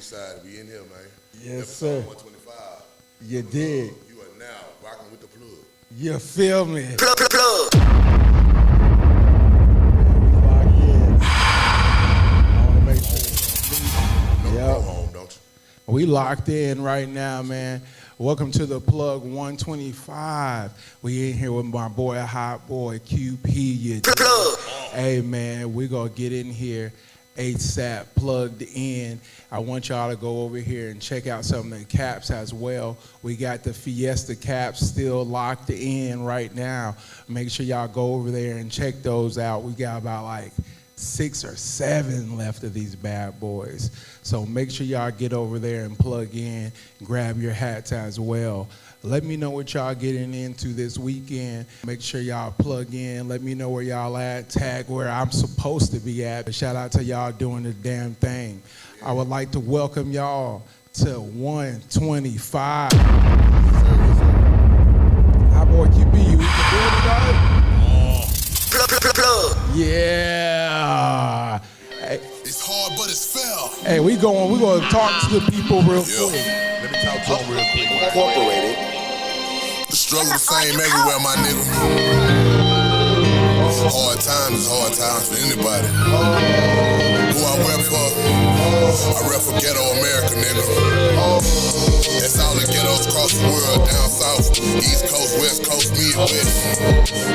Eastside. We in here, man. Yes, sir. 125. You did. You are now rocking with the plug. You feel me? Plug. Locked in. I want to make sure. Go home, don't you? We locked in right now, man. Welcome to the Plug 125. We in here with my boy, Hot Boy QP. You did. Hey, man, we gonna get in here ASAP, plugged in. I want y'all to go over here and check out some of the caps as well. We got the Fiesta caps still locked in right now. Make sure y'all go over there and check those out. We got about like 6 or 7 left of these bad boys. So make sure y'all get over there and plug in, grab your hats as well. Let me know what y'all getting into this weekend. Make sure y'all plug in. Let me know where y'all at. Tag where I'm supposed to be at. Shout out to y'all doing the damn thing. I would like to welcome y'all to 125. Hi, boy QB. We can do it, guys. Yeah. Hey. It's hard, but it's fair. Hey, we're gonna talk to the people real quick. Let me talk to them real quick. Incorporated. The struggle the same everywhere, my nigga. Hard times for anybody. Who I rep for? I rep for ghetto America, nigga. That's all the ghettos across the world, down south, east coast, west coast, midwest.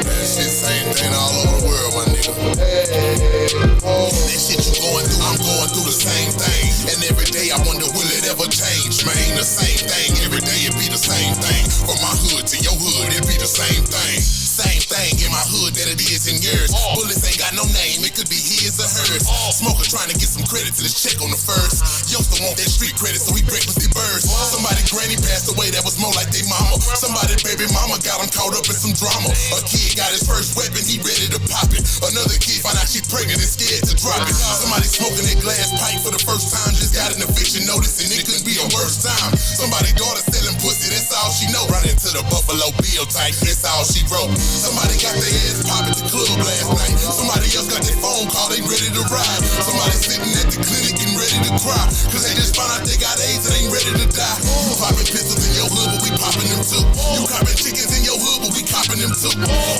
That shit same thing all over the world, my nigga. That shit you going through, I'm going through the same thing. And every day I wonder, will it ever change, man? The same thing, every day it be the same thing. From my hood to your hood, it be the same thing. Same thing in my hood that it is in yours. Bullets ain't got no name, it could be his or hers. Smoker trying to get some credit to this check on the first. Youngster want that street credit, so he breakfast birds. Somebody granny passed away, that was more like they mama. Somebody baby mama got him caught up in some drama. A kid got his first weapon, he ready to pop it. Another kid find out she pregnant and scared to drop it. Somebody smoking that glass pipe for the first time, just got an eviction notice and it couldn't be a worse time. Somebody daughter selling pussy, that's all she know. Running to the Buffalo Bill type, that's all she wrote. Somebody got their ass pop at the club last night. Somebody else got their phone call, they ready to ride. Somebody sitting at the clinic and ready to cry, cause they just found out they got AIDS and ain't ready to die. You popping pistols in your hood, but we popping them too. You copping chickens in your hood, but we copping them too.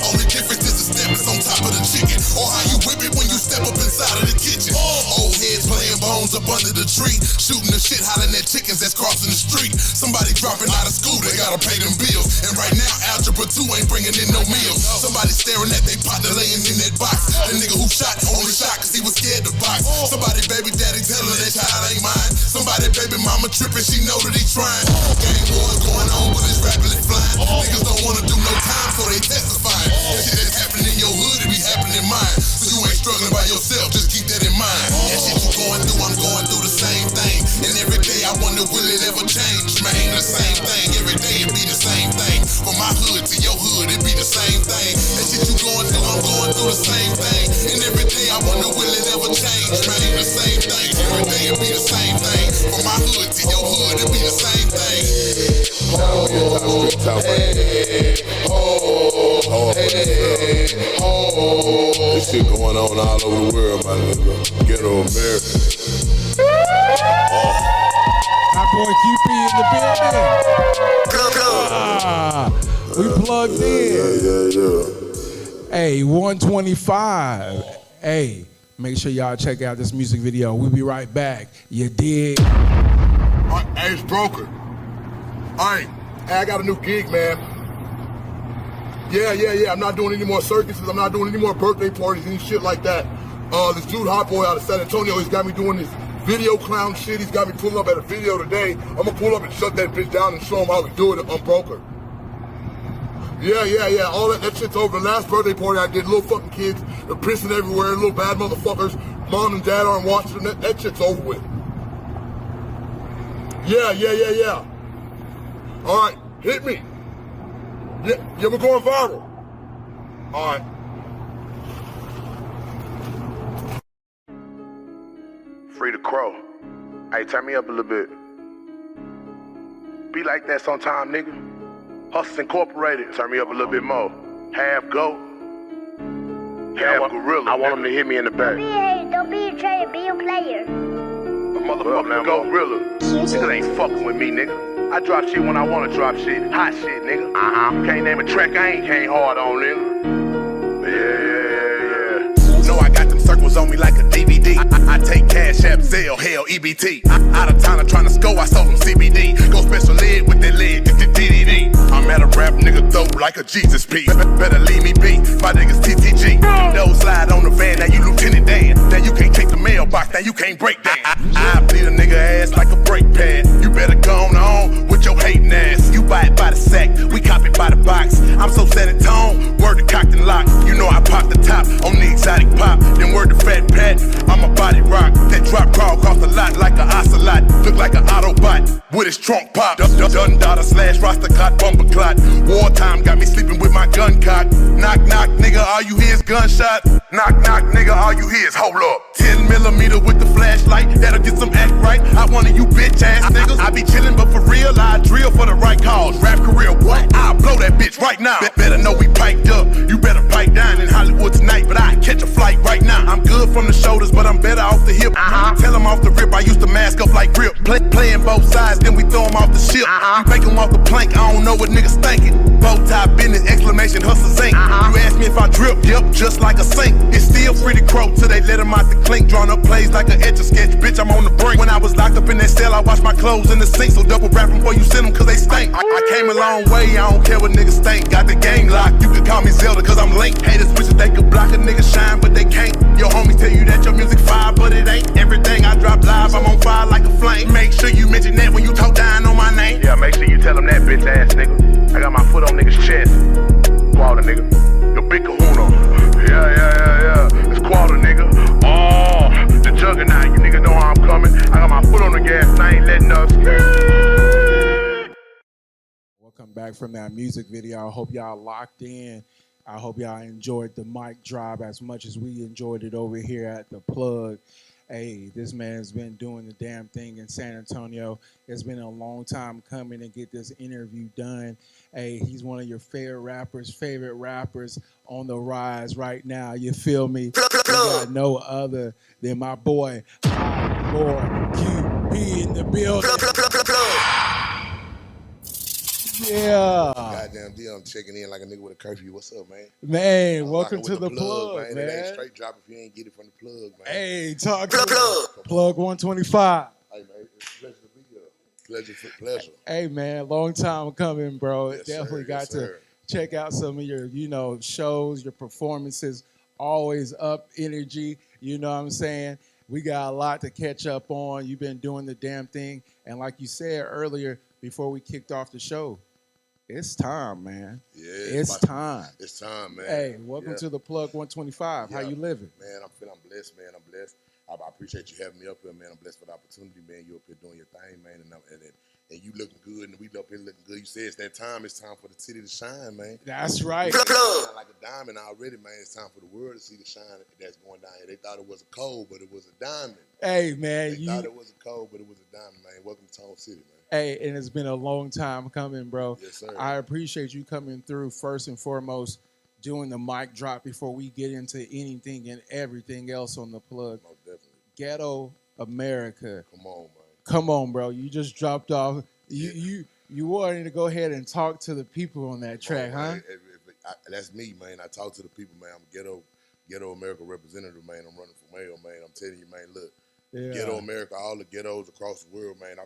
Only difference is the step is on top of the chicken, or how you whip it when you step up inside of the kitchen. Old heads playing bones up under the tree, shooting the shit, hollering at chickens that's crossing the street. Somebody dropping out of school, they gotta pay them bills. And right now, Algebra 2 ain't bringing in no meals. Somebody staring at they partner laying in that box. The nigga who shot only shot cause he was scared to box. Somebody baby daddy tell her that child ain't mine. Somebody baby mama tripping, she know that he trying. Gang wars going on, but it's rapidly flying. Niggas don't wanna do no time, so they testifying. That shit that's happening in your hood, it be happening in mine. So you ain't struggling by yourself, just keep that in mind. That shit you going through, I'm going through the same thing. And every day I wonder, will it ever change, man? The same thing, every day it be the same thing. From my hood to your hood, it be the same thing. That shit you going through, I'm going through the same thing. And every day I wonder, will it ever change, man? The same thing, every day it be the same thing. From my hood to your hood, it be the same thing. This shit going on all over the world, my nigga. Ghetto America. Our boy QP in the building. We plugged in. Yeah. Hey, 125. Hey, make sure y'all check out this music video. We'll be right back. You dig? Hey, it's Broker. Hey, I got a new gig, man. Yeah. I'm not doing any more circuses. I'm not doing any more birthday parties and shit like that. This dude Hot Boy out of San Antonio, he's got me doing this video clown shit. He's got me pulling up at a video today. I'm gonna pull up and shut that bitch down and show him how we do it on Broker. Yeah. All that shit's over. The last birthday party I did, little fucking kids, they're pissing everywhere, little bad motherfuckers. Mom and dad aren't watching them. That shit's over with. Yeah. All right, hit me. Yeah, we're going viral. All right. Free the crow. Hey, turn me up a little bit. Be like that sometime, nigga. Hustle Incorporated. Turn me up a little bit more. Half goat. Half gorilla. I want them to hit me in the back. Don't be a traitor, be a player. motherfucking gorilla. Niggas ain't fucking with me, nigga. I drop shit when I wanna drop shit. Hot shit, nigga. Can't name a track I ain't came hard on, nigga. Yeah. Know I got them circles on me like a DVD. I take cash, app, Zelle, hell, EBT. Out of town, I'm trying to score, I sold them CBD. Go special ed with that lead, DDD. I'm at a rap nigga throat like a Jesus piece. Better leave me be, my niggas TTG. Those slide on the van, now you Lieutenant Dan. Now you can't take the mailbox, now you can't break that. I bleed a nigga ass like a brake pad. You better go on with your hating ass. You buy it by the sack, we cop it by the box. I'm so set in tone, word to cocked and locked. You know I pop the top on the exotic pop. Then word to Fat Pat, I'm a body rock. That drop crawl cost a lot like a ocelot. Look like an Autobot with his trunk pop. Dun daughter slash roster clot, bumper clot. Wartime got me sleeping with my gun cock. Knock knock nigga, all you hear is gunshot. Knock knock nigga, all you hear is hold up. 10mm with the flashlight, that'll get some act right. I one of you bitch ass niggas. I be chillin', but for real, I drill for the right cause. Rap career, what? I'll blow that bitch right now. Better know we piped up. You better pipe down in Hollywood tonight, but I catch a flight right now. I'm good from the shoulders, but I'm better off the hip. Tell them off the rip, I used to mask up like grip. Playing both sides, then we throw them off the ship. We make them off the plank, I don't know what niggas thinking. Bow tie business, exclamation, hustle zinc. You ask me if I drip, yep, just like a sink. It's still pretty crow till they let him out the clink. Drawn up plays like an etch a sketch, bitch, I'm on the brink. When I was locked up in that cell, I washed my clothes in the sink. So double rap them before you send them, cause they stink. I came a long way, I don't care what niggas think. Got the game locked, you can call me Zelda, cause I'm linked. Haters wish that they could block a nigga shine, but they can't. Your homies tell you that your music fire, but it ain't. Everything I drop live, I'm on fire like a flame. Make sure you mention that when you talk down on my name. Yeah, make sure you tell them that, bitch ass nigga. I got my foot on niggas' chest. Qualter nigga. Your big kahuna. Yeah. It's Qualter nigga. Oh, the juggernaut. You niggas know how I'm coming. I got my foot on the gas and I ain't letting us. Welcome back from that music video. I hope y'all locked in. I hope y'all enjoyed the mic drop as much as we enjoyed it over here at the Plug. Hey, this man's been doing the damn thing in San Antonio. It's been a long time coming to get this interview done. Hey, he's one of your favorite rappers on the rise right now. You feel me? We got no other than my boy, Hot Boy QP in the building. Yeah. Goddamn deal, I'm checking in like a nigga with a curfew. What's up, man? Man, welcome to the plug, man. It ain't straight drop if you ain't get it from the plug, man. Hey, talk to Plug 125. Hey, man, it's a pleasure to be here. Pleasure. Hey, man, long time coming, bro. Yes, Definitely sir. got to check out some of your, shows, your performances. Always up energy. You know what I'm saying? We got a lot to catch up on. You've been doing the damn thing. And like you said earlier, before we kicked off the show, it's time, man. Yeah, it's time. It's time, man. Hey, welcome to the Plug 125. Yeah. How you living? Man, I'm blessed, man. I'm blessed. I appreciate you having me up here, man. I'm blessed for the opportunity, man. You up here doing your thing, man, and you looking good, and we up here looking good. You say it's that time. It's time for the city to shine, man. That's right. Shine like a diamond already, man. It's time for the world to see the shine that's going down here. They thought it was a coal, but it was a diamond. Hey, man. They thought it was a coal, but it was a diamond, man. Welcome to Tone City, man. Hey, and it's been a long time coming, bro. Yes, sir. I appreciate you coming through first and foremost, doing the mic drop before we get into anything and everything else on the plug. Most definitely. Ghetto America. Come on, man. Come on, bro. You just dropped off. You wanted to go ahead and talk to the people on that track, huh? That's me, man. I talk to the people, man. I'm a ghetto America representative, man. I'm running for mayor, man. I'm telling you, man, look. Yeah. Ghetto America, all the ghettos across the world, man. I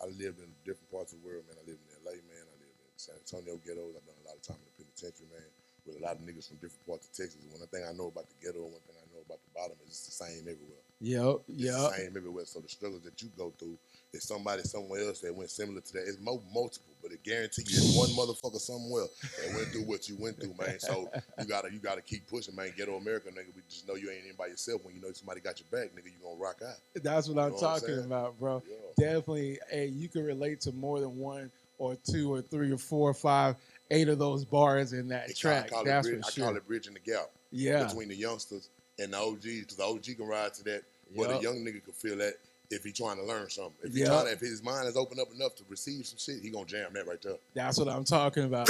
lived in different parts of the world, man. I lived in LA, man. I lived in San Antonio ghettos. I've done a lot of time in the penitentiary, man, with a lot of niggas from different parts of Texas. One thing I know about the ghetto, one thing I know about the bottom is it's the same everywhere. Yep. It's the same everywhere. So the struggles that you go through, there's somebody somewhere else that went similar to that. It's multiple, but it guarantee you there's one motherfucker somewhere that went through what you went through, man. So you gotta keep pushing, man. Ghetto America, nigga. We just know you ain't in by yourself. When you know somebody got your back, nigga, you gonna rock out. That's what I'm talking about, bro. Yeah. Definitely, hey, you can relate to more than one or two or three or four or five, 8 of those bars in that track. That's for sure. I call it bridging the gap. Yeah. Between the youngsters and the OGs, because the OG can ride to that, but the young nigga can feel that if he trying to learn something. If his mind is open up enough to receive some shit, he gonna jam that right there. That's what I'm talking about.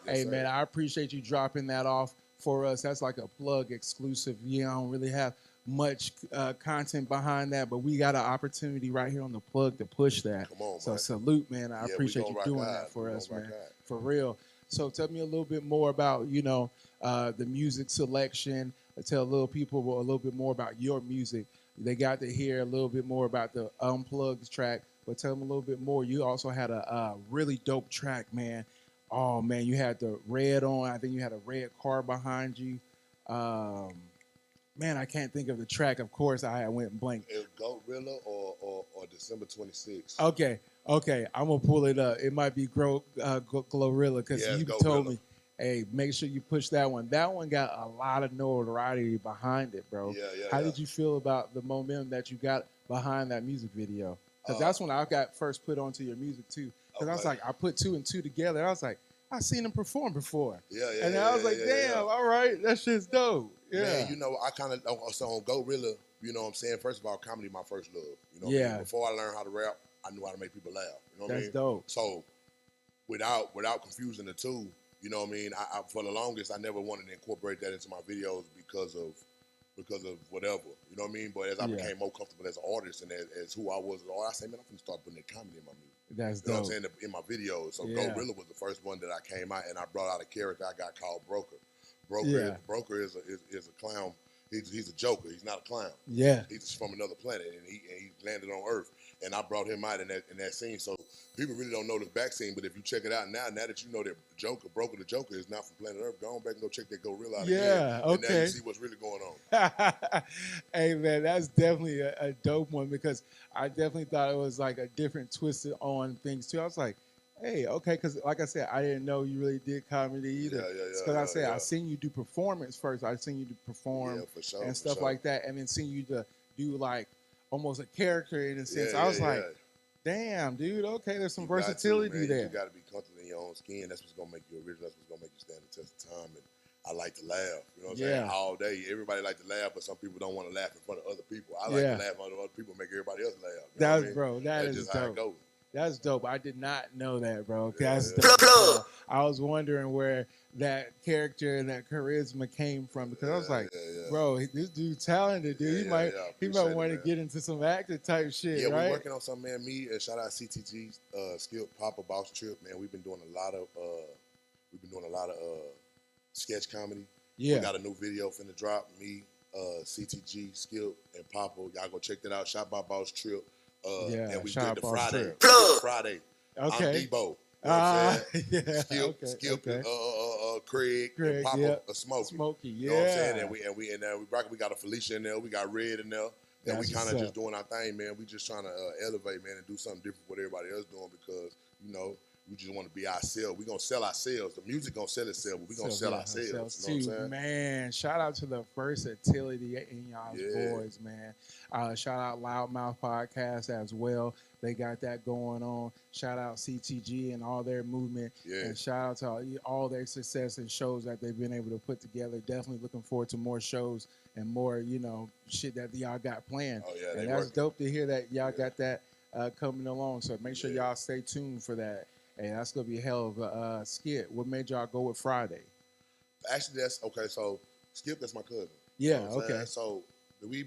Hey, man, I appreciate you dropping that off for us. That's like a plug exclusive. You don't really have much content behind that, but we got an opportunity right here on the plug to push that. Come on, so man. salute, man. I Yeah, appreciate you rock doing hard. that for us, man. Hard. For real. So tell me a little bit more about, you know, the music selection. Tell little people a little bit more about your music. They got to hear a little bit more about the Unplugged track, but tell them a little bit more. You also had a really dope track, man. Oh, man, you had the red on. I think you had a red car behind you. Man, I can't think of the track. Of course, I went blank. It was Gorilla or December 26th. Okay. I'm gonna pull it up. It might be Glorilla because you told me, hey, make sure you push that one. That one got a lot of notoriety behind it, bro. How did you feel about the momentum that you got behind that music video? Because that's when I got first put onto your music too. Because I was like, I put 2 and 2 together. I was like, I seen him perform before. And I was like, damn, all right, that shit's dope. Yeah. Man, you know, I kind of, so on Gorilla, you know what I'm saying? First of all, comedy my first love. You know what I mean? Before I learned how to rap, I knew how to make people laugh. You know what I mean? That's dope. So without confusing the two, you know what I mean? I for the longest, I never wanted to incorporate that into my videos because of whatever. You know what I mean? But as I became more comfortable as an artist and as who I was as an artist, I said, man, I'm going to start putting that comedy in my music. That's dope. You know what I'm saying? In my videos. So Gorilla was the first one that I came out and I brought out a character I got called Broker. Broker is a clown. He's a joker. He's not a clown. Yeah. He's from another planet and he landed on Earth. And I brought him out in that scene. So people really don't know this back scene, but if you check it out now that you know that Broker the Joker is not from planet Earth, go on back and go check that Gorilla out again. Yeah, okay. And now you see what's really going on. Hey, man, that's definitely a dope one because I definitely thought it was like a different twist on things too. I was like, hey, okay, because like I said, I didn't know you really did comedy either. Because I said I seen you do performance first. I seen you do perform for sure, and stuff like that, and then seen you to do like almost a character in a sense. I was like, damn, dude, okay, there's some versatility there. You got to be comfortable in your own skin. That's what's gonna make you original. That's what's gonna make you stand the test of time. And I like to laugh. You know what I'm saying? All day. Everybody like to laugh, but some people don't want to laugh in front of other people. I like to laugh in front of other people, make everybody else laugh. You know what I mean? Bro, that's just dope. how it goes. That's dope. I did not know that, bro. That's dope. I was wondering where that character and that charisma came from because I was like, bro, this dude's talented, dude. He might want to get into some acting type shit, right? Yeah, we're working on something, man. Me and shout out CTG, Skip, Papa, Boss Trip, man. We've been doing a lot of sketch comedy. Yeah, we got a new video finna drop. Me, CTG, Skip, and Papa. Y'all go check that out. Shot by Boss Trip. And we did the Friday. Friday. Okay. I'm Debo. You know what I'm saying? Skip, Craig, and Papa, Smokey. You know what I'm saying? And we got a Felicia in there. We got Red in there. And we kind of just doing our thing, man. We just trying to elevate, man, and do something different with everybody else doing because, you know, we just want to be ourselves. We're going to sell ourselves. The music going to sell itself, but we're going to sell ourselves. You know what I'm saying? Man, shout out to the versatility in y'all's boys, man. Shout out Loudmouth Podcast as well. They got that going on. Shout out CTG and all their movement. Yeah. And shout out to all their success and shows that they've been able to put together. Definitely looking forward to more shows and more, you know, shit that y'all got planned. Oh, yeah, and that's dope to hear that y'all got that coming along. So make sure y'all stay tuned for that. Hey, that's going to be a hell of a skit. What made y'all go with Friday? Actually, that's okay. So Skip, that's my cousin. Yeah, you know okay. So we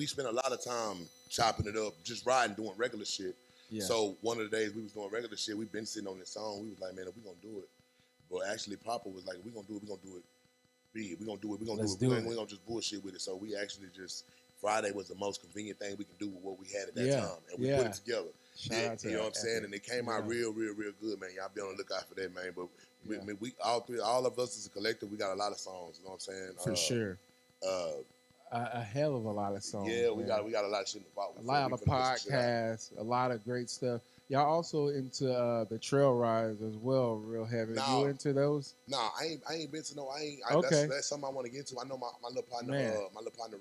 spent a lot of time chopping it up, just riding, doing regular shit. Yeah. So one of the days we was doing regular shit, we've been sitting on this song. We was like, man, if we gonna do it. But actually, Papa was like, if we gonna do it, we gonna do it big. We gonna do it. We gonna do it. We gonna just bullshit with it. So we actually just Friday was the most convenient thing we can do with what we had at that time, and we put it together. You know what I'm saying? And it came out real good, man. Y'all be on the lookout for that, man. But we all of us as a collective, we got a lot of songs. You know what I'm saying? For sure. A hell of a lot of songs. Yeah, we got a lot of shit about. A lot of podcasts, a lot of great stuff. Y'all also into the trail rides as well, real heavy. You into those? Nah, I ain't been to no. That's something I want to get to. I know my little partner,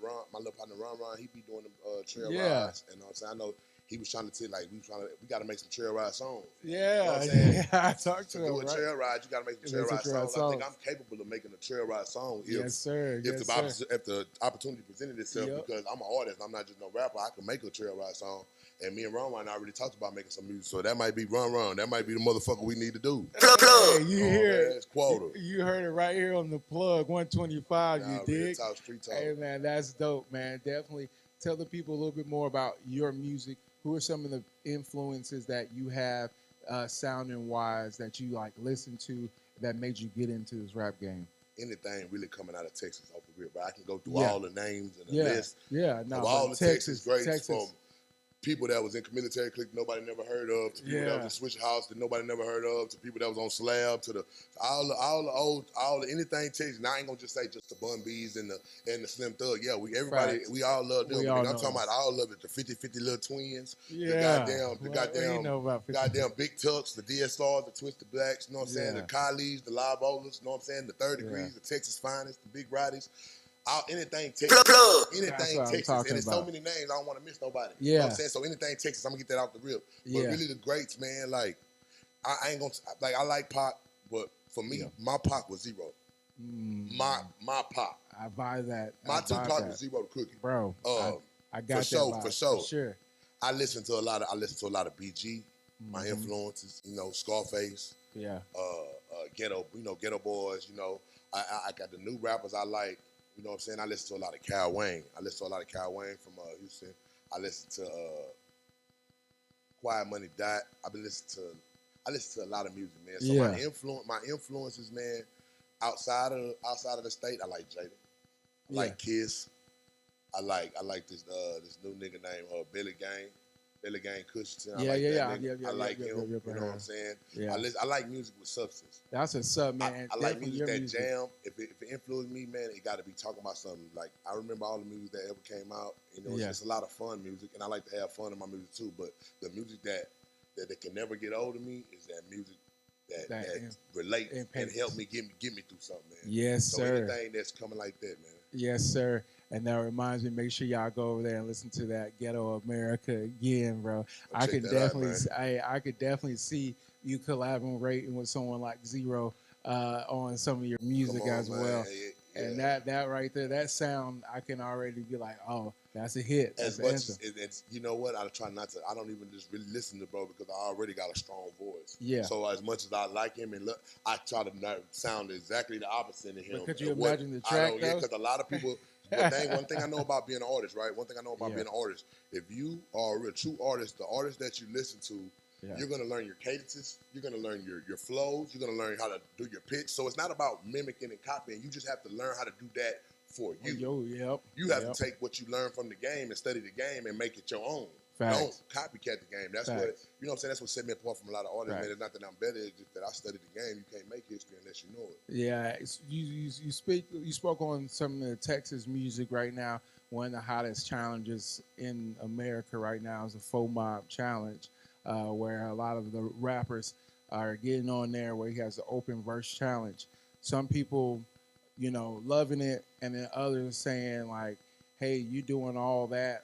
Ron, he be doing the trail rides, and you know what I'm saying. I know he was trying to tell, like, we got to make some trail ride songs. Yeah, you know what I'm saying? yeah, I talked to him. Do a trail ride, you got to make some trail ride songs. I think I'm capable of making a trail ride song. Yes, sir. If the opportunity presented itself, because I'm an artist, I'm not just no rapper. I can make a trail ride song. And me and Ron I already talked about making some music, so that might be Run. That might be the motherfucker we need to do. Hey, you hear it? Quota. You heard it right here on the Plug 125. You dig? Talk, street talk. Hey man, that's dope, man. Definitely tell the people a little bit more about your music. Who are some of the influences that you have, sounding wise, that you like listen to that made you get into this rap game? Anything really coming out of Texas off the rip, but I can go through all the names and the list. Yeah, of all the Texas greats from people that was in military clique nobody never heard of, to people that was in Switch House that nobody never heard of, to people that was on Slab, to all the anything Texas. Now I ain't gonna just say just the Bun B's and the Slim Thug. Yeah, we all love them. I'm talking about all of it. The 50-50 Little Twins. Yeah. The goddamn Big Tucks, the DSRs, the Twisted Blacks. You know what I'm saying? The Kylie's, the Live Olas. You know what I'm saying? The 3rd Degrees, the Texas Finest, the Big Roddies. Anything Texas. Anything Texas. And there's so many names, I don't want to miss nobody. Yeah. You know what I'm saying? So anything Texas, I'm going to get that out the rip. But really the greats, man, like, I ain't going to, like, I like Pac, but for me, my Pac was zero. My Pac. I buy that. My Tupac was zero to Cookie. Bro, I got for sure. For sure. I listen to a lot of BG, my influences, you know, Scarface. Yeah. Ghetto Boys, you know. I got the new rappers I like. You know what I'm saying? I listen to a lot of Cal Wayne. From Houston. I listen to Quiet Money Dot. I listen to a lot of music, man. So my influences, man, outside of the state, I like Jada. I like Kiss. I like this new nigga named Billy Gang Cushington. I like him. You know what I'm saying? Yeah. I like music with substance. That's what's up, man. I like music that jam. If it influenced me, man, it got to be talking about something. Like, I remember all the music that ever came out. You know, it's a lot of fun music, and I like to have fun in my music too. But the music that can never get old to me is that music that relate and help me get me through something, man. Yes, sir. So anything that's coming like that, man. Yes, sir. And that reminds me, make sure y'all go over there and listen to that Ghetto America again, bro. I could definitely see you collaborating with someone like Zero on some of your music as well. Yeah. And that right there, that sound, I can already be like, oh, that's a hit. That's as much as it's, you know what? I try not to. I don't even just really listen to bro because I already got a strong voice. Yeah. So as much as I like him and look, I try to not sound exactly the opposite of him. But could you imagine the track? Because a lot of people. One thing I know about being an artist, right? One thing I know about being an artist, if you are a real true artist, the artist that you listen to, you're going to learn your cadences. You're going to learn your flows. You're going to learn how to do your pitch. So it's not about mimicking and copying. You just have to learn how to do that for you. You have to take what you learn from the game and study the game and make it your own. Facts. Don't copycat the game. That's what, you know what I'm saying? That's what set me apart from a lot of artists, man. It's not that I'm better, it's just that I studied the game. You can't make history unless you know it. Yeah, you spoke on some of the Texas music right now. One of the hottest challenges in America right now is the Foemob Challenge, where a lot of the rappers are getting on there where he has the open verse challenge. Some people, you know, loving it, and then others saying like, hey, you doing all that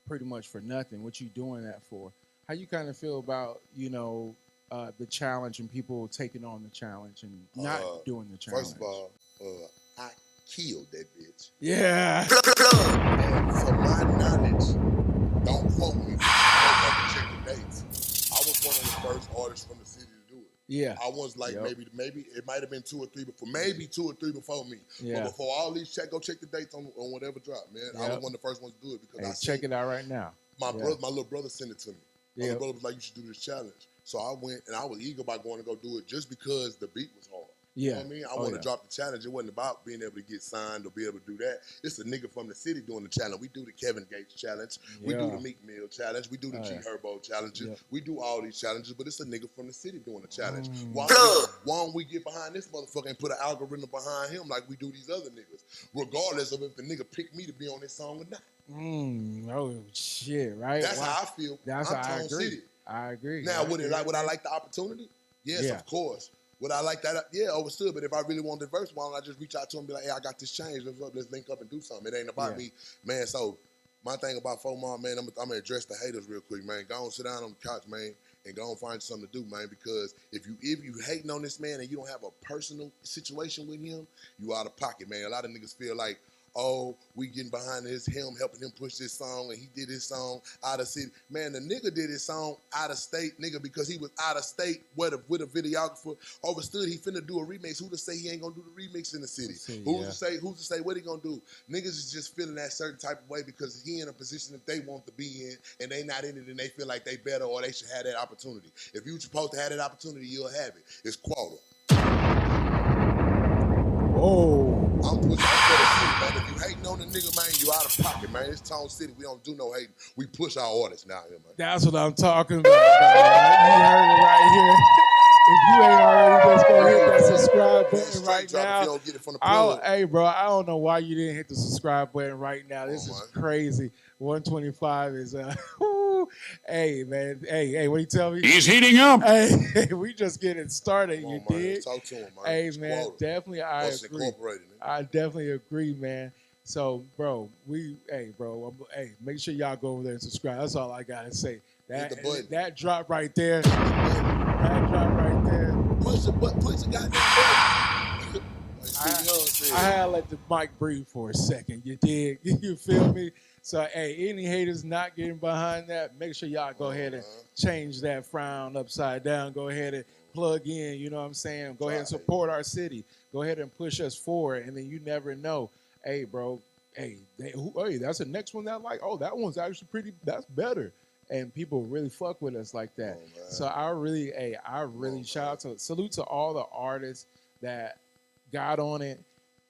pretty much for nothing. What you doing that for? How you kind of feel about, you know, the challenge and people taking on the challenge and not doing the challenge? First of all, I killed that bitch. Yeah. And from my knowledge, don't quote me, check the dates. I was one of the first artists from the city to do it. Yeah. I was like maybe it might have been 2 or 3 before, maybe 2 or 3 before me. Yeah. But before all these go check the dates on whatever drop, man. I was one of the first ones to do it because check it out right now. My little brother sent it to me. My little brother was like, you should do this challenge. So I went and I was eager about going to go do it just because the beat was hard. You know what I mean? I wanted to drop the challenge. It wasn't about being able to get signed or be able to do that. It's a nigga from the city doing the challenge. We do the Kevin Gates challenge. We do the Meek Mill challenge. We do the G Herbo challenges. We do all these challenges, but it's a nigga from the city doing the challenge. Why don't we get behind this motherfucker and put an algorithm behind him like we do these other niggas, regardless of if the nigga picked me to be on this song or not? Oh shit! Right? That's how I feel. That's I'm how I agree. City. I agree. Now, would I like the opportunity? Yes, of course. Would I like that? Yeah, overstood. But if I really want the verse, why don't I just reach out to him and be like, hey, I got this change. Let's link up and do something. It ain't about me, man. So My thing about Foemob, man, I'm gonna address the haters real quick, man. Go on, sit down on the couch, man, and go and find something to do, man. Because if you hating on this man and you don't have a personal situation with him, you out of pocket, man. A lot of niggas feel like, oh, we getting behind him, helping him push this song, and he did his song out of city. Man, the nigga did his song out of state, nigga, because he was out of state with a videographer. Overstood he finna do a remix. Who to say he ain't gonna do the remix in the city? Who's to say what he gonna do? Niggas is just feeling that certain type of way because he in a position that they want to be in, and they not in it, and they feel like they better or they should have that opportunity. If you supposed to have that opportunity, you'll have it. It's quota. Oh. I'm pushing man. If you hating on the nigga, man, you out of pocket, man. It's Tone City. We don't do no hating. We push our artists now here, man. That's what I'm talking about. You heard it right here. If you ain't already, just go hit that subscribe button right now. If you don't get it from the plug. Hey, bro, I don't know why you didn't hit the subscribe button right now. This is crazy. 125 is hey, man. Hey, what do you tell me? He's heating up. Hey, we just getting started. Come on, you man. dig? Talk to him, man. Hey, It's man, quota. definitely I agree. I definitely agree, man. So, bro, make sure y'all go over there and subscribe. That's all I gotta say. That drop right there. That drop right there. Push the goddamn button. I had to let the mic breathe for a second. You dig? You feel me? So, hey, any haters not getting behind that, make sure y'all go ahead and change that frown upside down. Go ahead and plug in, you know what I'm saying? Go ahead and support our city. Go ahead and push us forward, and then you never know. Hey, bro, hey, that's the next one that that one's actually that's better. And people really fuck with us like that. So I really salute to all the artists that got on it,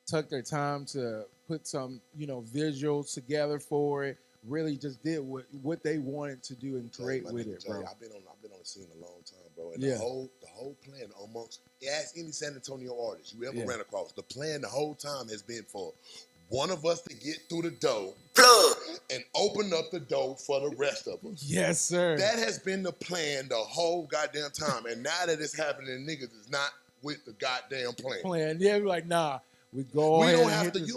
took their time to put some, visuals together for it, really just did what they wanted to do and create with it, bro. I've been on the scene a long time, bro. And the whole plan ask any San Antonio artist you ever ran across, the plan the whole time has been for one of us to get through the door and open up the door for the rest of us. Yes, sir. That has been the plan the whole goddamn time. And now that it's happening, niggas is not with the goddamn plan. Yeah, we're like, nah. You don't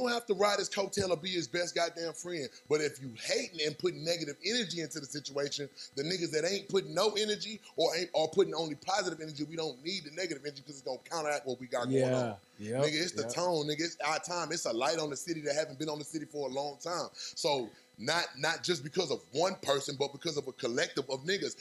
have to ride his coattail or be his best goddamn friend. But if you hating and putting negative energy into the situation, the niggas that ain't putting no energy or putting only positive energy, we don't need the negative energy because it's gonna counteract what we got going on. Yep, nigga, it's the tone, nigga. It's our time. It's a light on the city that haven't been on the city for a long time. So not just because of one person, but because of a collective of niggas.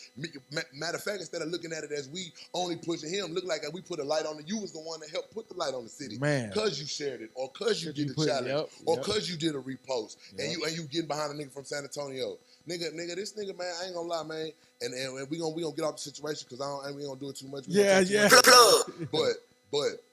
Matter of fact, instead of looking at it as we only pushing him, look like we put a light on it. You was the one that helped put the light on the city. Man. Because you shared it, or because you did the challenge, or because you did a repost, and you getting behind a nigga from San Antonio. Nigga, this nigga, man, I ain't gonna lie, man. And we gonna get off the situation because we ain't gonna do it too much. But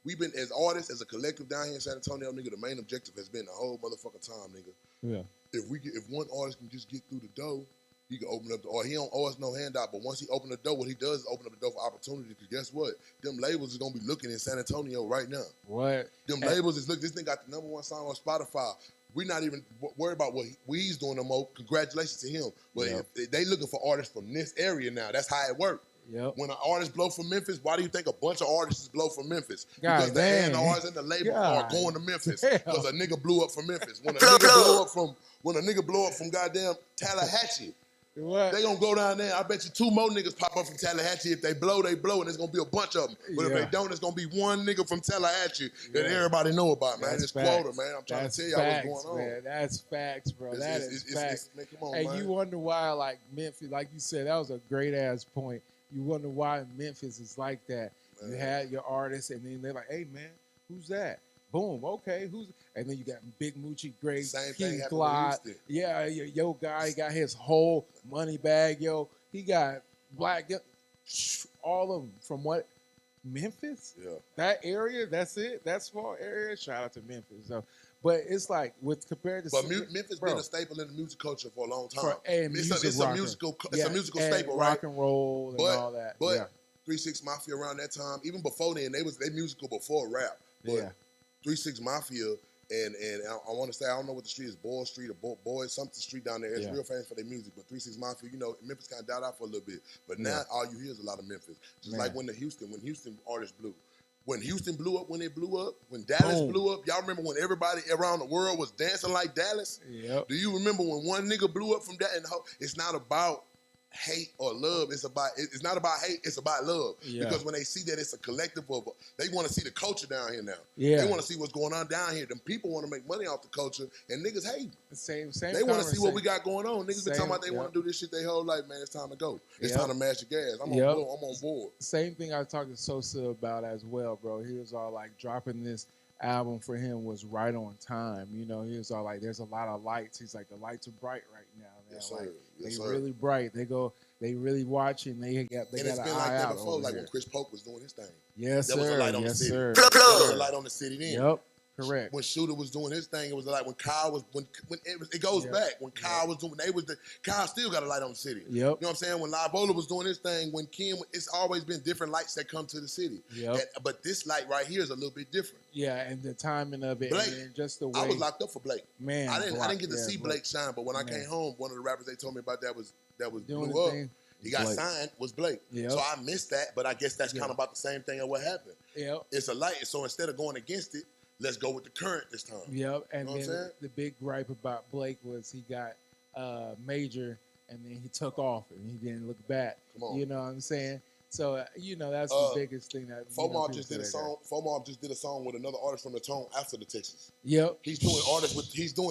we've been, as artists, as a collective down here in San Antonio, nigga, the main objective has been the whole motherfucking time, nigga. Yeah. If one artist can just get through the door, he can open up he don't owe us no handout, but once he open the door, what he does is open up the door for opportunity, because guess what? Them labels is gonna be looking in San Antonio right now. What? Them labels is, look, this nigga got the #1 song on Spotify. We're not even worried about what he's doing no more. Congratulations to him. But if they looking for artists from this area now. That's how it works. Yep. When an artist blow from Memphis, why do you think a bunch of artists blow from Memphis? God, because the A&Rs and the label are going to Memphis because a nigga blew up from Memphis. When a nigga blow up from goddamn Tallahatchie, what? They gonna go down there. I bet you 2 more niggas pop up from Tallahatchie. If they blow, they blow, and there's gonna be a bunch of them. But if they don't, it's gonna be one nigga from Tallahatchie that everybody know about, man. It's quota, man. I'm trying to tell y'all what's going on. Man. That's facts, bro. That is facts. Come on, and man. You wonder why, like Memphis, like you said, that was a great ass point. You wonder why Memphis is like that. Man. You had your artists, and then they're like, "Hey, man, who's that?" Boom, okay, and then you got Big Moochie Gray, King Glide. Yeah, yo guy, he got his whole money bag, yo. He got Black, all of them from what? Memphis? Yeah. That area, that's it? That small area? Shout out to Memphis. So, but it's like, compared to... But Memphis been a staple in the music culture for a long time. It's a musical staple, right? Rock and roll and all that. But 3 6 Mafia around that time, even before then, they musical before rap. But 3 6 Mafia and I want to say, I don't know what the street is, Boyle Street or Boyd, something street down there. It's real famous for their music. But 3 6 Mafia, Memphis kind of died out for a little bit. But now all you hear is a lot of Memphis. Just like when Houston artists blew. When Houston blew up, when it blew up, when Dallas blew up, y'all remember when everybody around the world was dancing like Dallas? Yep. Do you remember when one nigga blew up from that? And it's not about hate or love. It's not about hate. It's about love. Yeah. Because when they see that it's a collective of, they want to see the culture down here now. Yeah. They want to see what's going on down here. Them people want to make money off the culture, and niggas hate. Same. They want to see what we got going on. Niggas been talking about they want to do this shit their whole life, man. It's time to go. It's time to mash the gas. I'm on board. Same thing I talked to Sosa about as well, bro. He was all like, dropping this album for him was right on time. You know, he was all like, there's a lot of lights. He's like, the lights are bright right now. Yes, like, sir. Yes, they sir. really bright. They really watching. They got it's an been eye like that out before, like here. when Chris Polk was doing his thing. Yes, there was sir. a light on the Yes, city. sir. There was a light on the city then. Yep. Correct. When Shooter was doing his thing, it was like when Kyle was it goes back. When Kyle was doing, Kyle still got a light on the city. Yep. You know what I'm saying? When Livola was doing his thing, when Kim, it's always been different lights that come to the city. Yep. But this light right here is a little bit different. Yeah, and the timing of it, Blake, and just the way I was locked up for Blake. Man, I didn't get to see Blake shine, but when I came home, one of the rappers they told me about that was doing blew up. thing. He got signed was Blake. Yep. So I missed that, but I guess that's kind of about the same thing of what happened. Yep. It's a light, so instead of going against it, let's go with the current this time. Yep. And you know then the big gripe about Blake was he got major and then he took off and he didn't look back. Come on. You know what I'm saying? So that's the biggest thing that Foemob just did a song. Foemob just did a song with another artist from the Tone after the Texas. Yep. He's doing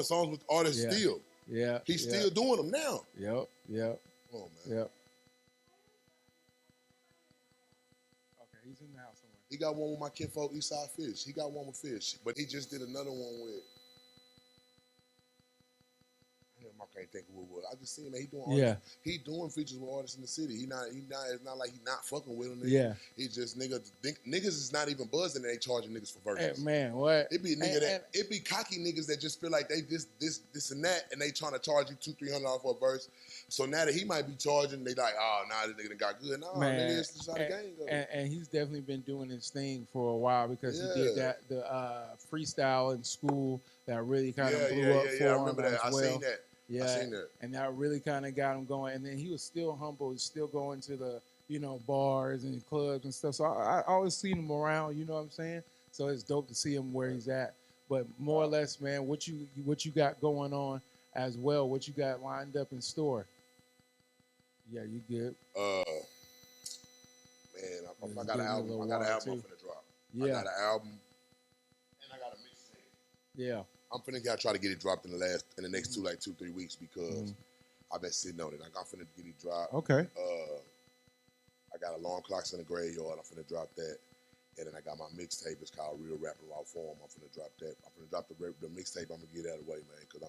songs with artists still. Yeah. He's still doing them now. Yep. Come on, man. Yep. Okay, he's in the house somewhere. He got one with my kinfolk Eastside Fish. He got one with Fish, but he just did another one with. I can't think of what it was. I just seen that he doing. He doing features with artists in the city. It's not like he not fucking with them. Nigga. Yeah. He just niggas is not even buzzing. And they charging niggas for verses. Hey, man, what? It be it be cocky niggas that just feel like they this and that, and they trying to charge you $200-300 for a verse. So now that he might be charging, they like, oh, nah, this nigga done got good. Nah, man, nigga, it's just how the game goes. And he's definitely been doing his thing for a while because he did the freestyle in school that really kind of blew up for him. I remember that. I seen that. Yeah, I seen that. And that really kind of got him going. And then he was still humble, still going to the, bars and clubs and stuff. So I always seen him around, you know what I'm saying? So it's dope to see him where he's at. But more or less, man, what you got going on as well, what you got lined up in store? Yeah, you good. Man, I got an album. I got an album I'm finna drop. Yeah. I got an album. And I got a mixtape. Yeah. I'm finna try to get it dropped in the next 2-3 weeks because I've been sitting on it. I'm finna get it dropped. Okay. I got Alarm Clocks in the Graveyard. I'm finna drop that. And then I got my mixtape. It's called Real Rap and Raw Form. I'm finna drop that. I'm finna drop the mixtape. I'm gonna get that away, man, because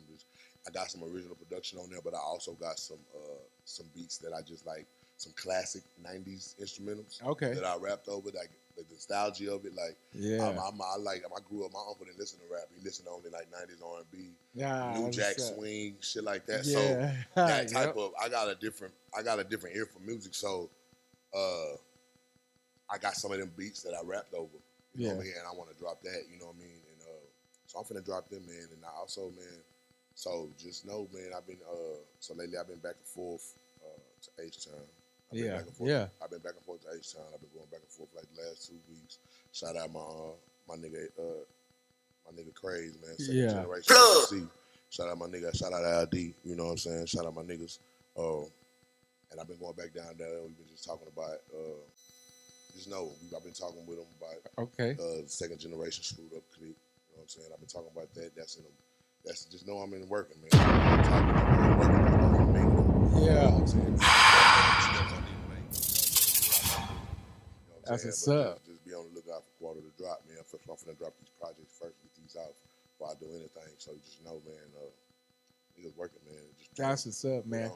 I got some original production on there, but I also got some beats that I just like, some classic 90s instrumentals that I rapped over, like the nostalgia of it. Like, I grew up, my uncle didn't listen to rap. He listened to only like 90s R&B, New Jack Swing, shit like that. Yeah. So that type of, I got a different ear for music. So I got some of them beats that I rapped over, you know what I mean? And I want to drop that, you know what I mean? And so I'm finna drop them, man. And I also, man, so just know, man, so lately I've been back and forth to H-Town. I've been back and forth to H-Town. I've been going back and forth like the last 2 weeks. Shout out my nigga Craze, man. Second generation MC. Shout out my nigga. Shout out LD. You know what I'm saying? Shout out my niggas. And I've been going back down there. We've been just talking about. Just know I've been talking with them about second generation screwed up clique. You know what I'm saying? I've been talking about that. That's in them. That's just know I'm in working, man. I'm working. You know what I'm saying? That's what's up. Just be on the lookout for quarter to drop, man. I'm finna drop these projects first, get these out before I do anything. So just know, man, niggas working, man. That's what's up, man.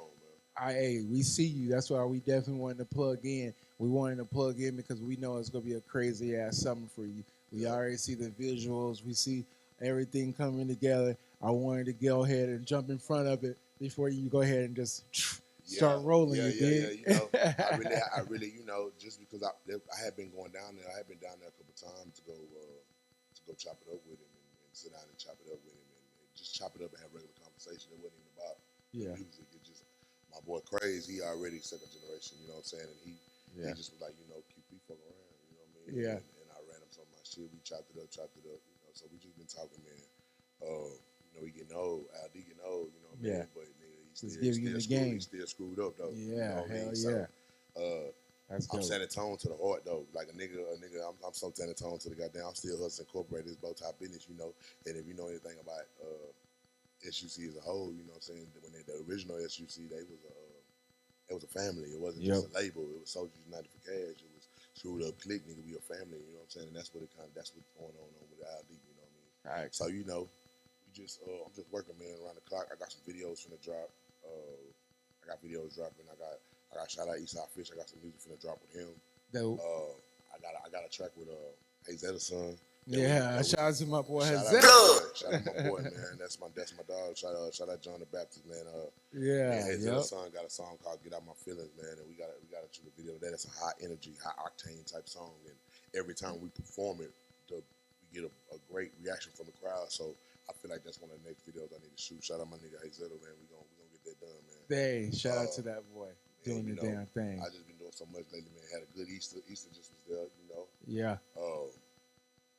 We see you. That's why we definitely wanted to plug in. We wanted to plug in because we know it's gonna be a crazy ass summer for you. We already see the visuals. We see everything coming together. I wanted to go ahead and jump in front of it before you go ahead and just start rolling. You know, I really, you know, just because I had been going down there. I had been down there a couple times to go chop it up with him and sit down and chop it up with him and just chop it up and have regular conversation. It wasn't even about the music. It just, my boy Craze, he already second generation. You know what I'm saying? And he just was like, you know, QP fuck around. You know what I mean? Yeah. And I ran him some shit. We chopped it up, you know. So we just been talking, man. You know, he getting old. Al D getting old, you know what I mean? But nigga, he's still screwed up though. Yeah, you know hell yeah. So, I'm setting tone to the heart though. Like a nigga, I'm so setting tone to the goddamn. I'm still hustling incorporated this bow tie business, you know. And if you know anything about SUC as a whole, you know what I'm saying? When the original SUC, it was a family. It wasn't just a label. It was Soldiers United for Cash. It was Screwed Up Click, nigga. We a family. You know what I'm saying? And that's that's what's going on with LD. You know what I mean? All right. So you know, I'm just working, man, around the clock. I got some videos finna drop. I got videos dropping. I got shout out Eastside Fish. I got some music finna drop with him. Dope. I got a track with Hayzetta son. Yeah, shout out to my boy Hayzetta. Shout out to my boy, man. That's my dog. Shout out John the Baptist, man. Hayzetta's son got a song called "Get Out My Feelings," man, and we got to shoot a video of that. It's a high energy, high octane type song, and every time we perform it, we get a great reaction from the crowd. So I feel like that's one of the next videos I need to shoot. Shout out my nigga Hayzetta, man. We gonna get that done, man. Hey, shout out to that boy doing the damn thing. I just been doing so much lately, man. Had a good Easter. Easter just was there, you know. Yeah.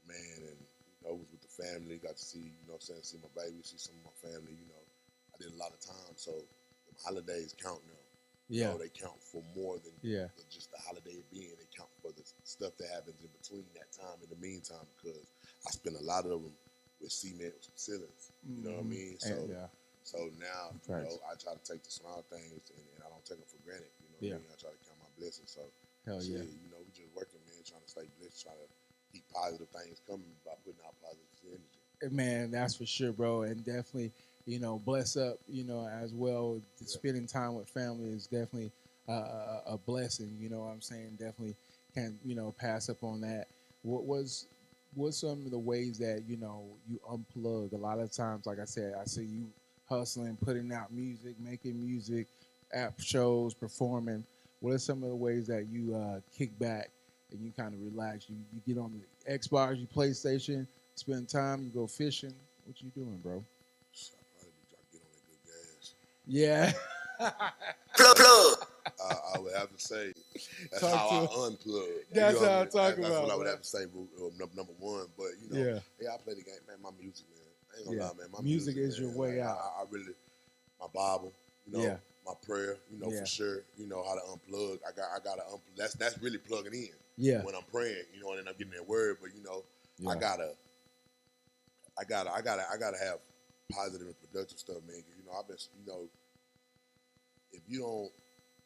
Man, and you know, was with the family. Got to see, you know what I'm saying, see my baby, see some of my family, you know. I did a lot of time, so the holidays count now. Yeah. You know, they count for more than just the holiday being. They count for the stuff that happens in between that time, in the meantime, because I spend a lot of them with cement, with some ceilings. You know what I mean? So, so now, you know, I try to take the small things and I don't take them for granted. You know what I mean? I try to count my blessings. So, you know, we just working, man, trying to stay blessed, trying to keep positive things coming by putting out positive energy. Man, that's for sure, bro. And definitely, you know, bless up, you know, as well. Spending time with family is definitely a blessing. You know what I'm saying? Definitely can't, you know, pass up on that. What's some of the ways that, you know, you unplug? A lot of times, like I said, I see you hustling, putting out music, making music, app shows, performing. What are some of the ways that you kick back and you kind of relax? You get on the Xbox, you PlayStation, spend time, you go fishing. What you doing, bro? I'll probably get on that good gas. Yeah. Plug. I would have to say that's how I unplug. That's how I'm talking about. That's what I would have to say, number one. But you know, I play the game, man. My music, man. I ain't gonna lie, man. My music is man, your way out. I really, my Bible, you know, my prayer, you know, for sure. You know how to unplug. I gotta unplug. That's really plugging in. Yeah. When I'm praying, you know, and I'm getting that word, but you know, I gotta have positive and productive stuff, man. Cause you know, I've been, you know, if you don't,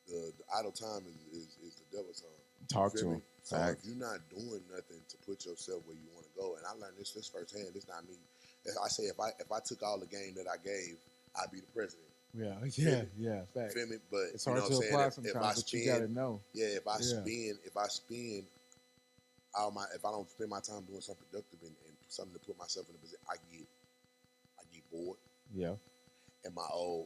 the idle time is the devil's time. Talk to him. So if you're not doing nothing to put yourself where you want to go, and I learned this firsthand. This not me. I say if I took all the game that I gave, I'd be the president. Yeah. Fact. Feel me? But it's hard to apply sometimes. But you gotta know. Yeah, if I don't spend my time doing something productive and something to put myself in a position, I get bored. Yeah. And my old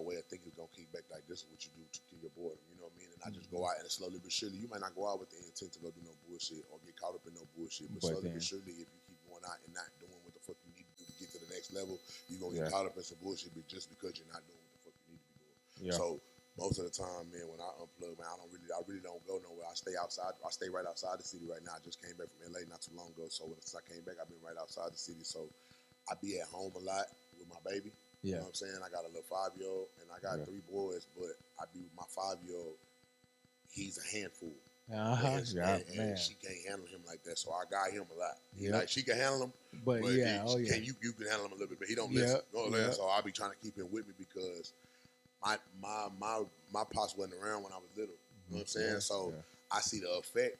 way of thinking is gonna keep back like this is what you do to your boredom. You know what I mean? And I just go out and slowly but surely, you might not go out with the intent to go do no bullshit or get caught up in no bullshit, but slowly but surely, if you keep going out and not doing what the fuck you need to do to get to the next level, you're gonna get caught up in some bullshit just because you're not doing what the fuck you need to be doing. Yeah. So most of the time, man, when I unplug, man, I really don't go nowhere. I stay outside. I stay right outside the city right now. I just came back from LA not too long ago. So since I came back, I've been right outside the city. So I be at home a lot with my baby. You know what I'm saying? I got a little 5-year-old and I got 3 boys, but I be with my 5-year-old. He's a handful. And she can't handle him like that. So I got him a lot. Like she can handle him, but you can handle him a little bit, but he don't listen. So I be trying to keep him with me because my pops wasn't around when I was little. You know what I'm saying? So I see the effect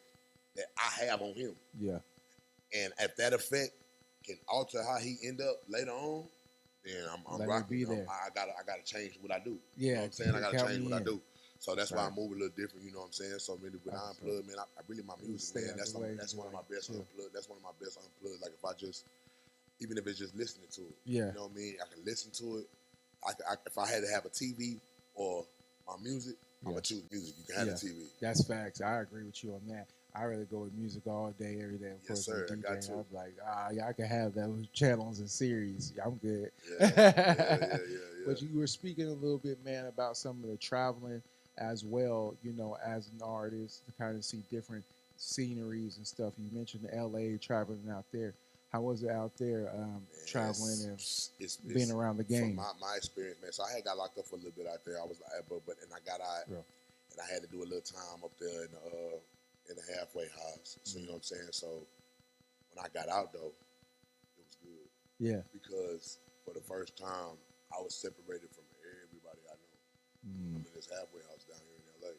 that I have on him. Yeah. And if that effect can alter how he end up later on, then I'm rocking. I gotta change what I do. Yeah. You know what I'm saying? I gotta change what I do. So that's why I move a little different, you know what I'm saying? So really when I unplug, man, I really my music, man, that's one of my best unplug. That's one of my best unplugs. Like if I just, even if it's just listening to it. Yeah. You know what I mean? I can listen to it. If I had to have a TV or my music, I'm gonna choose music. You can have the TV. That's facts. I agree with you on that. I rather go with music all day, every day. Of course, sir. I'm like, I can have those channels and series. I'm good. Yeah. But you were speaking a little bit, man, about some of the traveling as well, you know, as an artist to kind of see different sceneries and stuff. You mentioned LA, traveling out there. How was it out there, traveling and being around the game? From my experience, man. So I had got locked up for a little bit out there. I was like, but and I got out, and I had to do a little time up there in the halfway house. So you know what I'm saying. So when I got out though, it was good. Yeah. Because for the first time, I was separated from everybody I know. I'm in this halfway house down here in LA.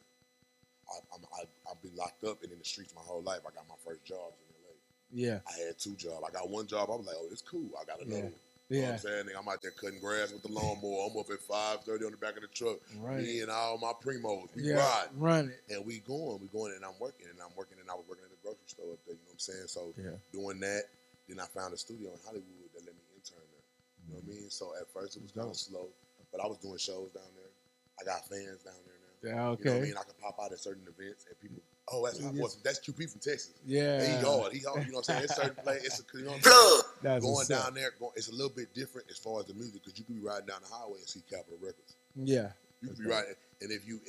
I've been locked up and in the streets my whole life. I got my first jobs in LA. Yeah. I had 2 jobs. I got 1 job. I was like, oh, it's cool. I got another one. You know what I'm saying? I'm out there cutting grass with the lawnmower. I'm up at 5:30 on the back of the truck. Right. Me and all my primos. We run it. And we going, and I'm working, and I was working at the grocery store up there, you know what I'm saying? So doing that, then I found a studio in Hollywood that let me intern there. You know what I mean? So at first it was kind of slow, but I was doing shows down there. I got fans down there now. Yeah, okay. You know what I mean? I can pop out at certain events and people, oh, that's QP from Texas. Yeah. He hard, you know what I'm saying? It's certain place, you know what I'm saying? Going down there, it's a little bit different as far as the music, because you can be riding down the highway and see Capitol Records. Yeah. You can be riding, and if you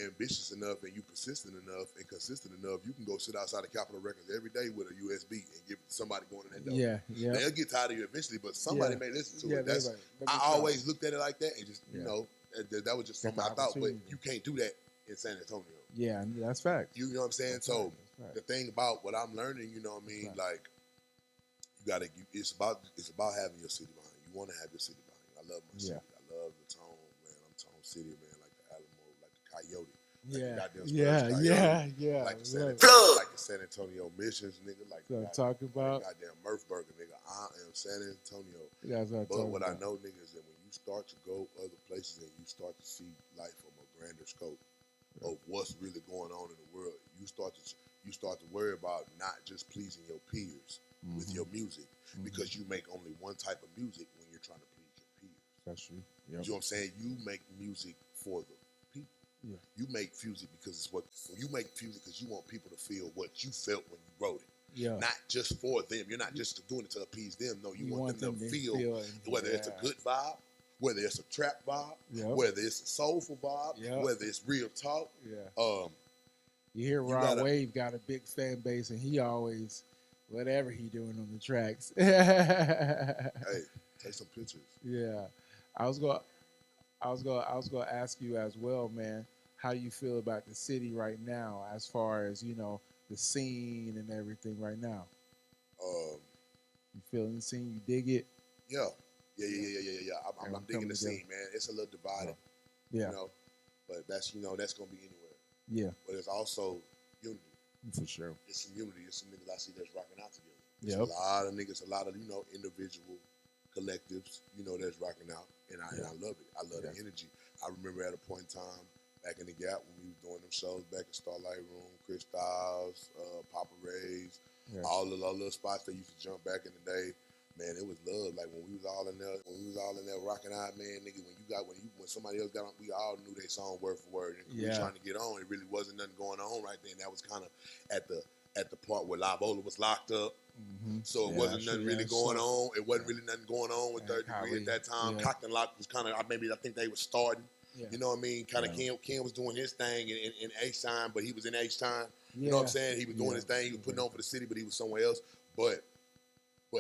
ambitious enough and you persistent enough and consistent enough, you can go sit outside of Capitol Records every day with a USB and give somebody going in that door. Yeah, yeah. They'll get tired of you eventually, but somebody may listen to it. I always looked at it like that and just, you know, that was just something I thought, but you can't do that in San Antonio. Yeah, that's fact. You know what I'm saying? So the thing about what I'm learning, you know what I mean, like it's about having your city behind you. You want to have your city behind you. I love my city. I love the tone, man. I'm Tone City, man. Like the Alamo, like the Coyote. Like the San Antonio Missions, nigga. Like what I'm talking about. Goddamn Murphburger, nigga. I am San Antonio. That's what I'm talking about. I know, nigga, is that when you start to go other places and you start to see life from a grander scope of what's really going on in the world, you start to worry about not just pleasing your peers with your music, because you make only one type of music when you're trying to please your peers. That's true. You know what I'm saying? You make music for the people. Yeah. You make music because you make music because you want people to feel what you felt when you wrote it. Yeah. Not just for them. You're not just doing it to appease them. No, you want them to feel whether it's a good vibe, whether it's a trap vibe, whether it's a soulful vibe, whether it's real talk. Yeah. You hear Rod Wave got a big fan base, and he always, whatever he doing on the tracks. Hey, take some pictures. Yeah. I was gonna ask you as well, man, how you feel about the city right now, as far as, you know, the scene and everything right now. You feeling the scene? You dig it? Yeah. I'm digging the scene, man. It's a little divided. Yeah. You know, but that's gonna be anywhere. Yeah. But it's also unity. For sure. It's some unity. It's some niggas I see that's rocking out together. There's a lot of niggas, a lot of, individual collectives, that's rocking out. And I love it. I love the energy. I remember at a point in time back in the Gap when we was doing them shows back in Starlight Room, Chris Styles, Papa Ray's, all the little spots that used to jump back in the day. Man, it was love. Like when we was all in there rocking out, man, nigga, when somebody else got on, we all knew their song word for word. And we were trying to get on. It really wasn't nothing going on right then. That was kind of at the part where Live Ola was locked up. So it wasn't nothing really going on. It wasn't really nothing going on with Third Degree at that time. Cocked Lock was kind of, I think they were starting. You know what I mean? Kind of Ken was doing his thing in H-Time, but he was in H-Time. You know what I'm saying? He was doing his thing. He was putting on for the city, but he was somewhere else. But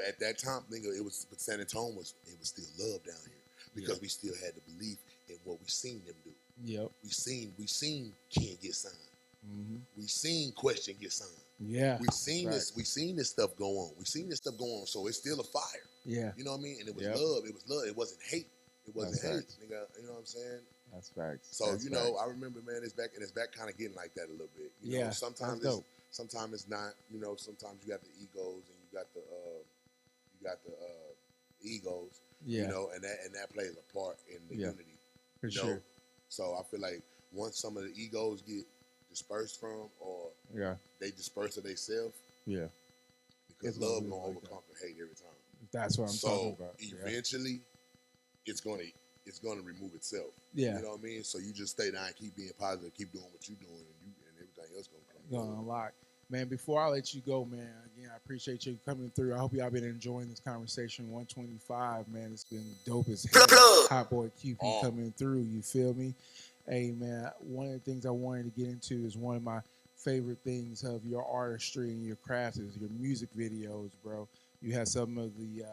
at that time, nigga, but San Antonio was still love down here because we still had the belief in what we seen them do. Yep. We seen Ken get signed. We seen Question get signed. Yeah. We seen this stuff go on. So it's still a fire. Yeah. You know what I mean? And it was love. It was love. It wasn't hate. It wasn't hate, nigga. You know what I'm saying? That's facts. So I remember, man, it's back kind of getting like that a little bit. You know, sometimes it's not. You know, sometimes you got the egos and you got the egos. Yeah. You know, and that plays a part in the unity. For sure. So I feel like once some of the egos get dispersed from, or they disperse of themselves. Yeah. Because love gonna overconquer hate every time. That's what I'm talking about. So eventually, it's gonna remove itself. Yeah. You know what I mean? So you just stay down, keep being positive, keep doing what you're doing, and everything else gonna come. Gonna unlock. Man, before I let you go, man, again, I appreciate you coming through. I hope y'all been enjoying this conversation. 125, man, it's been dope as hell. Hot Boy QP coming through, you feel me? Hey, man, one of the things I wanted to get into is one of my favorite things of your artistry and your craft is your music videos, bro. You had some of the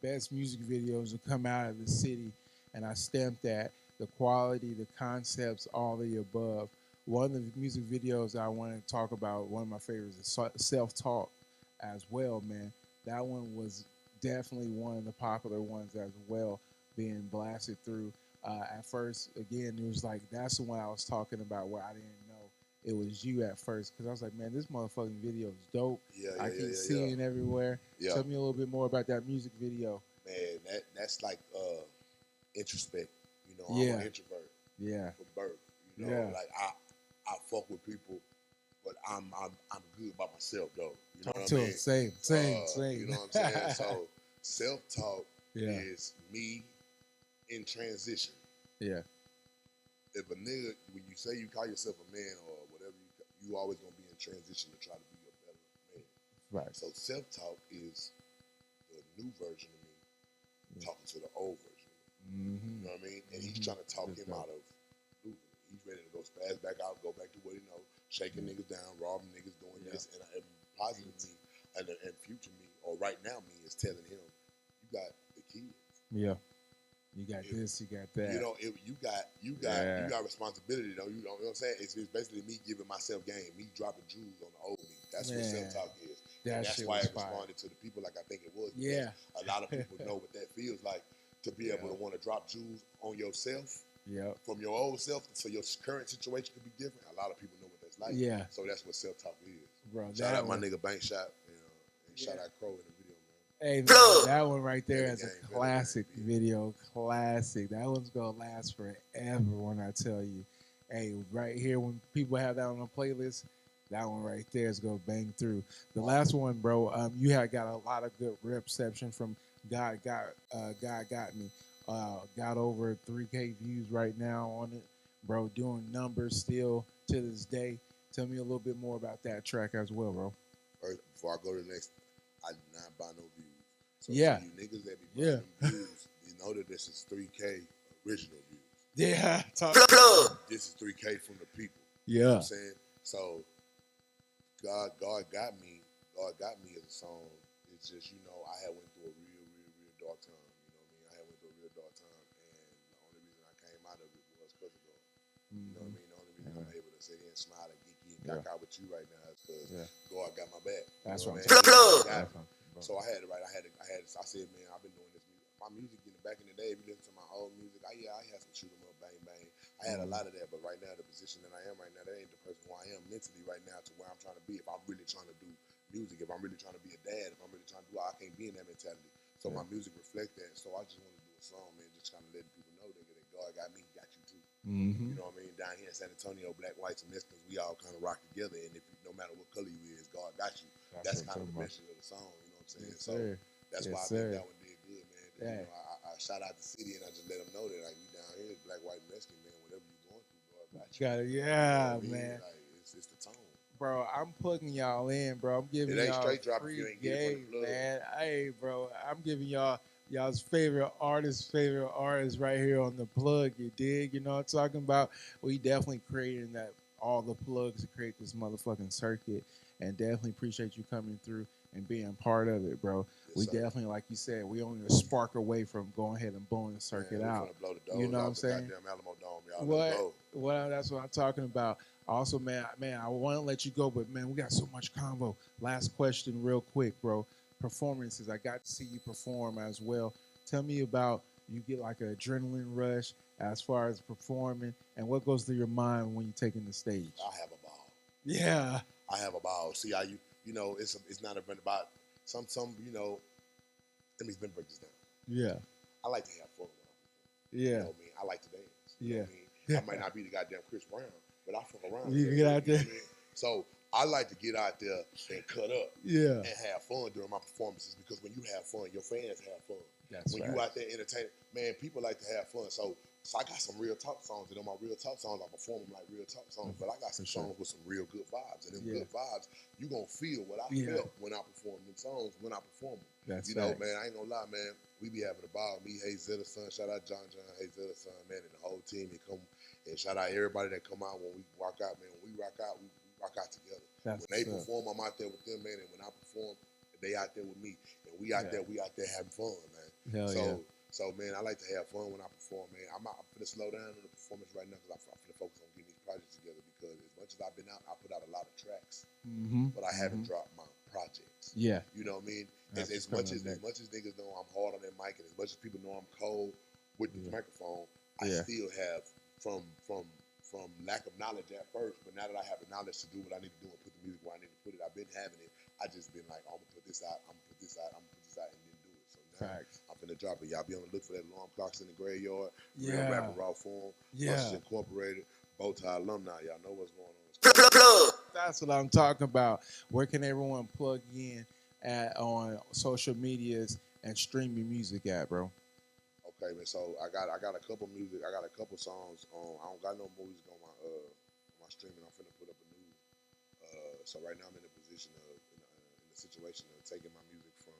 best music videos to come out of the city, and I stamped that. The quality, the concepts, all the above. One of the music videos I want to talk about, one of my favorites is Self Talk as well, man. That one was definitely one of the popular ones as well, being blasted through. At first, again, it was like, that's the one I was talking about where I didn't know it was you at first, because I was like, man, this motherfucking video is dope. I keep seeing it everywhere. Yeah. Tell me a little bit more about that music video. Man, that's like introspect. You know, Yeah. I'm an introvert. Yeah. From birth. You know, Yeah. like I fuck with people, but I'm good by myself though. You know Talk what to I mean? him. Same. You know what I'm saying? So self-talk Yeah. is me in transition. Yeah. If a nigga, when you say you call yourself a man or whatever, you always gonna be in transition to try to be a better man. Right. So self-talk is the new version of me talking to the old version of me. Mm-hmm. You know what I mean? And he's trying to talk him out of losing it. He's ready to go spaz back out, go back to what he know, shaking niggas down, robbing niggas, doing this. And positive me and future me, or right now me, is telling him, you got the kids. Yeah. You got this, you got that. You know, you got responsibility though. You know what I'm saying? It's basically me giving myself game, me dropping jewels on the old me. That's what self-talk is. That's why it responded to the people like I think it was. Yeah. A lot of people know what that feels like, to be able to want to drop jewels on yourself. Yeah. From your old self, so your current situation could be different. A lot of people know what that's like. Yeah. So that's what self-talk is. Bro, shout out my nigga Bank Shot, and shout out Crow in the video, man. Hey, that one right there is a classic video. Classic. That one's going to last forever when I tell you. Hey, right here, when people have that on a playlist, that one right there is going to bang through. The last one, bro, you had got a lot of good reception from God Got Me. Got over 3K views right now on it. Bro, doing numbers still to this day. Tell me a little bit more about that track as well, bro. First, before I go to the next, I do not buy no views. So yeah. you niggas that be buying views, you know that this is 3K original views. Yeah. This is 3K from the people. Yeah. You know what I'm saying? So God Got Me as a song. It's just, you know, I had went through a real dark time. You know what I mean? I had went through a real dark time, and the only reason I came out of it was because of God. You know what I mean? The only reason I'm able to sit here and smile and geeky and cock out with you right now is because God got my back. That's what I'm saying. So I had it right. I said, man, I've been doing this music. My music back in the day, if you listen to my old music, I had some shoot 'em up, bang bang. I had a lot of that, but right now, the position that I am right now, that ain't the person who I am mentally right now to where I'm trying to be. If I'm really trying to do music, if I'm really trying to be a dad, if I'm really trying to do, I can't be in that mentality. So my music reflect that. So I just want to do a song, man, just kind of letting people know that God got me, got you too. You know what I mean? Down here in San Antonio, black, whites, and Mexicans, we all kind of rock together. And if no matter what color you is, God got you. That's kind of the message of the song. You know what I'm saying? So that's why I think that one did good, man. You know, I shout out the city and I just let them know that like we down here, black, white, Mexican, man. Whatever you going through, God got you. Got it. Yeah, you know man. Like, it's the tone. Bro, I'm plugging y'all in, bro. I'm giving y'all straight drop free if you ain't get it from the plug. man. Hey, bro, I'm giving y'all's favorite artist right here on the plug. You dig? You know what I'm talking about? We definitely creating that, all the plugs to create this motherfucking circuit, and definitely appreciate you coming through and being part of it, bro. We definitely, like you said, we only a spark away from going ahead and blowing the circuit out. Blow the You know what I'm saying? Goddamn Alamo Dome, y'all. Well, that's what I'm talking about. Also, man, I want to let you go, but man, we got so much convo. Last question, real quick, bro. Performances. I got to see you perform as well. Tell me about, you get like an adrenaline rush as far as performing, and what goes through your mind when you're taking the stage? I have a ball. Yeah. I have a ball. See how you know, it's not even about some you know. Let me break this down. Yeah. I like to have fun when I perform. Yeah. You know what I mean? I like to dance. You know what I mean? I might not be the goddamn Chris Brown, but I fuck around. You get out there. You know what I mean? So I like to get out there and cut up and have fun during my performances, because when you have fun, your fans have fun. When you out there entertaining, man, people like to have fun. So I got some real talk songs, and on my real talk songs, I perform them like real talk songs. But I got some songs with some real good vibes, and them good vibes, you gonna feel what I felt when I perform them songs. When I perform them, you know, man, I ain't gonna lie, man. We be having a ball. Me, Hey Zeta Son, shout out John, Hey Zeta Son, man, and the whole team. And shout out everybody that come out when we rock out, man. When we rock out, we rock out together. That's when they what's up. perform, I'm out there with them, man, and when I perform, they out there with me, and we out there having fun, man. So man, I like to have fun when I perform, man. I'm gonna slow down on the performance right now because I'm gonna focus on getting these projects together because as much as I've been out, I put out a lot of tracks, but I haven't dropped my projects. Yeah, you know what I mean. As much as niggas know I'm hard on that mic, and as much as people know I'm cold with the microphone, I still have from lack of knowledge at first, but now that I have the knowledge to do what I need to do and put the music where I need to put it, I've been having it. I just been like, I'm gonna put this out, and then do it. So now I'm finna drop it. Y'all be on the look for that Alarm Clocks in the Graveyard, Real Rapper Raw Form, Russians Incorporated, Bowtie Alumni. Y'all know what's going on. That's what I'm talking about. Where can everyone plug in on social medias and stream your music at, bro? Okay, man. So I got a couple music. I got a couple songs on. I don't got no music on my streaming. I'm finna put up a new. So right now I'm in a position of in the situation of taking my music from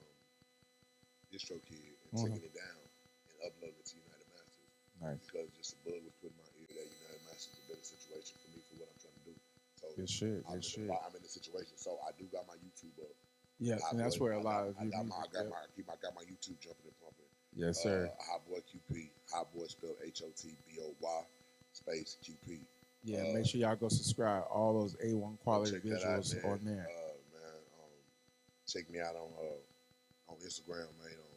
DistroKid and taking it down and uploading it to United Masters. Nice. Because just a bug was put in my ear that United Masters is a better situation for me for what I'm trying to do. So good shit. I'm in the situation. So I do got my YouTube up. Yeah, and that's where a lot of I got my YouTube jumping and pumping. Yes, sir. Hot Boy QP. Hot Boy spelled HOTBOY space QP. Yeah, make sure y'all go subscribe. All those A1 quality visuals on there. Man, check me out on Instagram, man. On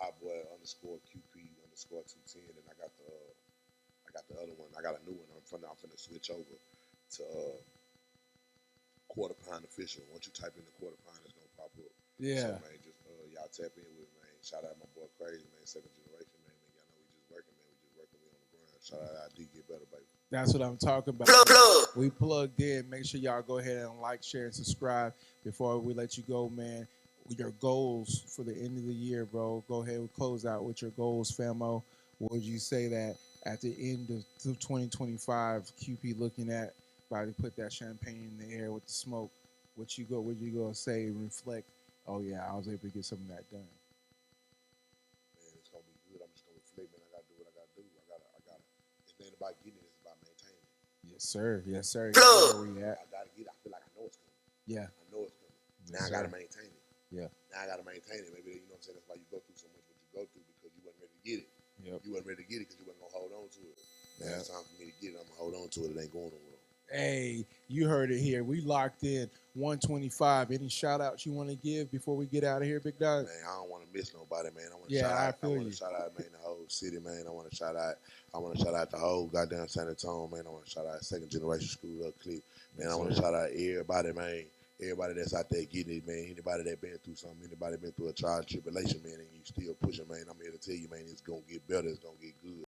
Hot Boy _ QP _ 210, and I got the other one. I got a new one. I'm finna switch over to Quarter Pound Official. Once you type in the Quarter Pound, it's gonna pop up. Yeah. So man, just y'all tap in with it, man. Shout out my boy Crazy, man. Second generation, man. Y'all know we just working, man. We just working. We on the grind. Shout out ID, get better, baby. That's what I'm talking about. We plugged in. Make sure y'all go ahead and like, share, and subscribe. Before we let you go, man, your goals for the end of the year, bro. Go ahead and close out with your goals, famo. What would you say that at the end of 2025, QP looking at, probably put that champagne in the air with the smoke? What you go say, reflect, oh yeah, I was able to get some of that done. Man, it's gonna be good. I'm just gonna reflect, man. I gotta do what I gotta do. I gotta. It's not about getting it, it's about maintaining it. Yes, sir. Yes, sir. Where we at? I gotta get it. I feel like I know it's coming. Yeah. I know it's coming. Yes, now I gotta maintain it. Yeah. Now I gotta maintain it. Maybe you know what I'm saying. That's why you go through so much what you go through because you wasn't ready to get it. Yep. You wasn't ready to get it because you wasn't gonna hold on to it. Now it's time for me to get it. I'm gonna hold on to it. It ain't going nowhere. Hey, you heard it here. We locked in 125. Any shout outs you want to give before we get out of here, Big Dog? Man, I don't want to miss nobody, man. I want to shout out, man, the whole city, man. I want to shout out the whole goddamn San Antonio, man. I want to shout out Second Generation School Up Clip. Man, I want to shout out everybody, man. Everybody that's out there getting it, man. Anybody that been through something, anybody been through a trial tribulation, man, and you still pushing, man. I'm here to tell you, man, it's gonna get better. It's gonna get good.